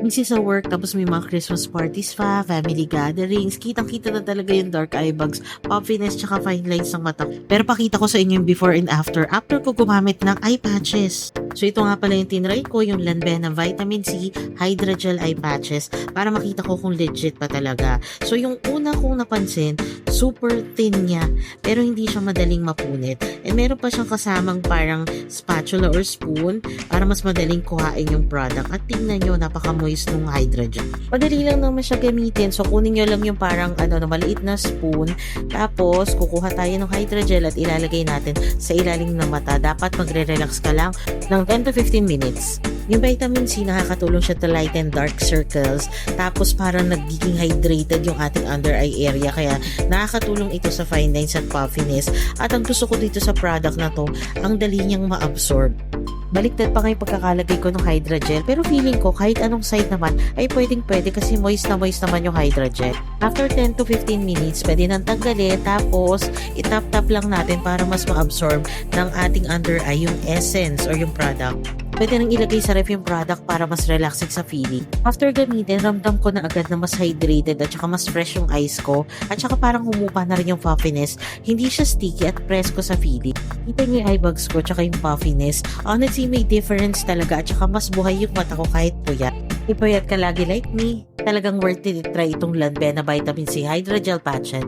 Busy sa work, tapos may mga Christmas parties pa, family gatherings, kitang-kita na talaga yung dark eye bags, puffiness, tsaka fine lines ng mata ko. Pero pakita ko sa inyo yung before and after ko gumamit ng eye patches. So ito nga pala yung tinry ko, yung Lanvena Vitamin C Hydrogel Eye Patches para makita ko kung legit pa talaga. So yung una kong napansin, super thin niya pero hindi siya madaling mapunit. And meron pa siyang kasamang parang spatula or spoon para mas madaling kuhain yung product. At tingnan nyo, napaka-moist nung hydrogel. Madali lang naman siya gamitin. So kunin nyo lang yung parang na maliit na spoon. Tapos kukuha tayo ng hydrogel at ilalagay natin sa ilalim ng mata. Dapat magre-relax ka lang ng 10 to 15 minutes. Yung vitamin C, nakakatulong siya to lighten dark circles. Tapos parang nagiging hydrated yung ating under eye area. Kaya nakakatulong ito sa fine lines at puffiness. At ang gusto ko dito sa product na to, ang dali niyang ma-absorb. Baliktad pa ngayon pagkakalagay ko ng hydrogel, pero feeling ko kahit anong side naman ay pwedeng-pwede kasi moist na moist naman yung hydrogel. After 10 to 15 minutes, pwede nang tanggalin, tapos itap-tap lang natin para mas ma-absorb ng ating under eye yung essence or yung product. Pwede nang ilagay sa ref yung product para mas relaxing sa feeling. After gamitin, ramdam ko na agad na mas hydrated at saka mas fresh yung eyes ko at saka parang humupa na rin yung puffiness. Hindi siya sticky at presko sa feeling. Kita niyo yung eye bags ko at saka yung puffiness. Honestly, may difference talaga at saka mas buhay yung mata ko kahit puyat. Ipuyat ka lagi like me. Talagang worth it try itong Lanvena Vitamin C Hydrogel Patches.